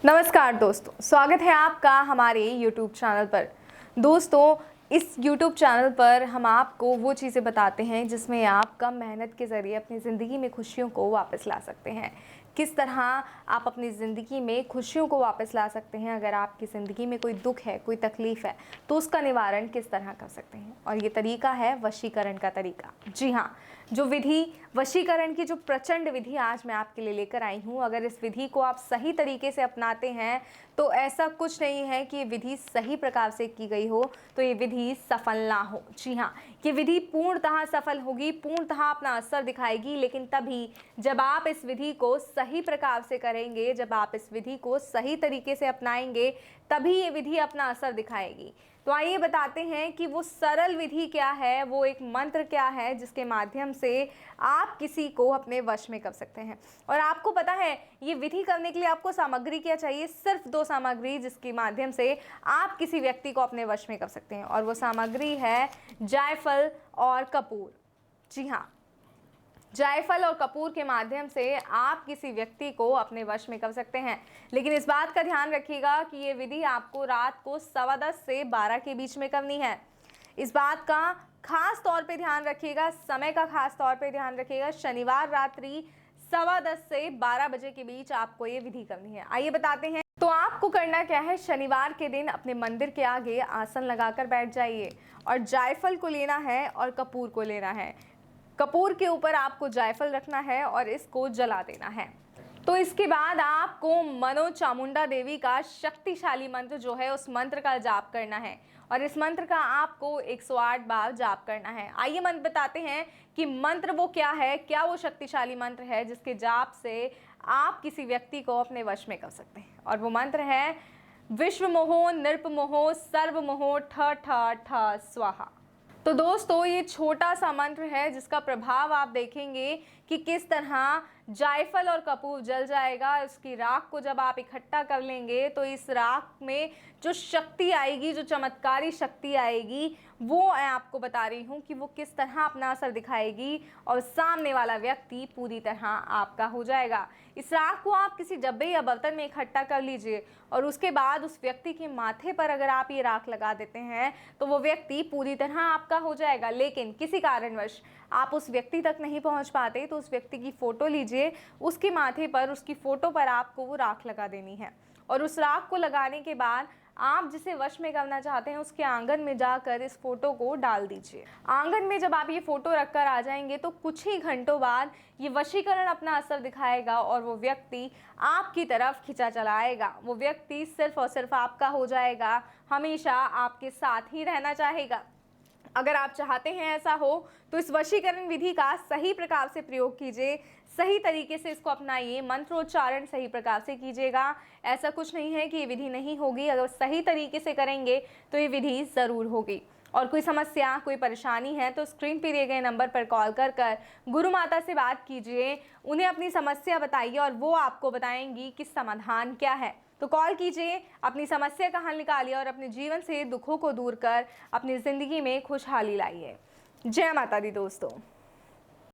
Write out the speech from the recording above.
नमस्कार दोस्तों, स्वागत है आपका हमारे YouTube चैनल पर। दोस्तों, इस YouTube चैनल पर हम आपको वो चीज़ें बताते हैं जिसमें आप कम मेहनत के ज़रिए अपनी ज़िंदगी में खुशियों को वापस ला सकते हैं। किस तरह आप अपनी ज़िंदगी में खुशियों को वापस ला सकते हैं। अगर आपकी ज़िंदगी में कोई दुख है, कोई तकलीफ़ है, तो उसका निवारण किस तरह कर सकते हैं। और ये तरीका है वशीकरण का तरीका। जी हाँ, जो विधि वशीकरण की जो प्रचंड विधि आज मैं आपके लिए लेकर आई हूँ, अगर इस विधि को आप सही तरीके से अपनाते हैं तो ऐसा कुछ नहीं है कि ये विधि सही प्रकार से की गई हो तो ये विधि सफल ना हो। जी हाँ, ये विधि पूर्णतः सफल होगी, पूर्णतः अपना असर दिखाएगी, लेकिन तभी जब आप इस विधि को सही प्रकार से करेंगे, जब आप इस विधि को सही तरीके से अपनाएंगे, तभी ये विधि अपना असर दिखाएगी। तो आइए बताते हैं कि वो सरल विधि क्या है, वो एक मंत्र क्या है जिसके माध्यम से आप किसी को अपने वश में कर सकते हैं। और आपको पता है ये विधि करने के लिए आपको सामग्री क्या चाहिए? सिर्फ 2 सामग्री जिसके माध्यम से आप किसी व्यक्ति को अपने वश में कर सकते हैं, और वो सामग्री है जायफल और कपूर। जी हाँ, जायफल और कपूर के माध्यम से आप किसी व्यक्ति को अपने वश में कर सकते हैं। लेकिन इस बात का ध्यान रखिएगा कि ये विधि आपको रात को 10:15 से 12 के बीच में करनी है। इस बात का खास तौर पे ध्यान रखिएगा, समय का खास तौर पे ध्यान रखिएगा। शनिवार रात्रि 10:15 से 12 बजे के बीच आपको ये विधि करनी है। आइए बताते हैं। तो आपको करना क्या है, शनिवार के दिन अपने मंदिर के आगे आसन लगाकर बैठ जाइए और जायफल को लेना है और कपूर को लेना है। कपूर के ऊपर आपको जायफल रखना है और इसको जला देना है। तो इसके बाद आपको मनो चामुंडा देवी का शक्तिशाली मंत्र जो है उस मंत्र का जाप करना है, और इस मंत्र का आपको 108 बार जाप करना है। आइए मंत्र बताते हैं कि मंत्र वो क्या है, क्या वो शक्तिशाली मंत्र है जिसके जाप से आप किसी व्यक्ति को अपने वश में कर सकते हैं। और वो मंत्र है विश्व मोहो नृप मोहो सर्व मोहो ठ ठ ठ स्वाहा। तो दोस्तों, ये छोटा सा मंत्र है जिसका प्रभाव आप देखेंगे कि किस तरह जायफल और कपूर जल जाएगा। उसकी राख को जब आप इकट्ठा कर लेंगे तो इस राख में जो शक्ति आएगी, जो चमत्कारी शक्ति आएगी, वो मैं आपको बता रही हूँ कि वो किस तरह अपना असर दिखाएगी और सामने वाला व्यक्ति पूरी तरह आपका हो जाएगा। इस राख को आप किसी डब्बे या बर्तन में इकट्ठा कर लीजिए और उसके बाद उस व्यक्ति के माथे पर अगर आप ये राख लगा देते हैं तो वो व्यक्ति पूरी तरह आपका हो जाएगा। लेकिन किसी कारणवश आप उस व्यक्ति तक नहीं पहुंच पाते तो उस व्यक्ति की फ़ोटो लीजिए, उसके माथे पर, उसकी फ़ोटो पर आपको वो राख लगा देनी है। और उस राख को लगाने के बाद आप जिसे वश में करना चाहते हैं उसके आंगन में जाकर इस फोटो को डाल दीजिए। आंगन में जब आप ये फोटो रखकर आ जाएंगे तो कुछ ही घंटों बाद ये वशीकरण अपना असर दिखाएगा और वो व्यक्ति आपकी तरफ खिंचा चला आएगा। वो व्यक्ति सिर्फ और सिर्फ आपका हो जाएगा, हमेशा आपके साथ ही रहना चाहेगा। अगर आप चाहते हैं ऐसा हो तो इस वशीकरण विधि का सही प्रकार से प्रयोग कीजिए, सही तरीके से इसको अपनाइए, मंत्रोच्चारण सही प्रकार से कीजिएगा। ऐसा कुछ नहीं है कि ये विधि नहीं होगी, अगर सही तरीके से करेंगे तो ये विधि ज़रूर होगी। और कोई समस्या, कोई परेशानी है तो स्क्रीन पर दिए गए नंबर पर कॉल कर गुरु माता से बात कीजिए, उन्हें अपनी समस्या बताइए और वो आपको बताएंगी कि समाधान क्या है। तो कॉल कीजिए, अपनी समस्या का हल निकालिए और अपने जीवन से दुखों को दूर कर अपनी ज़िंदगी में खुशहाली लाइए। जय माता दी दोस्तों।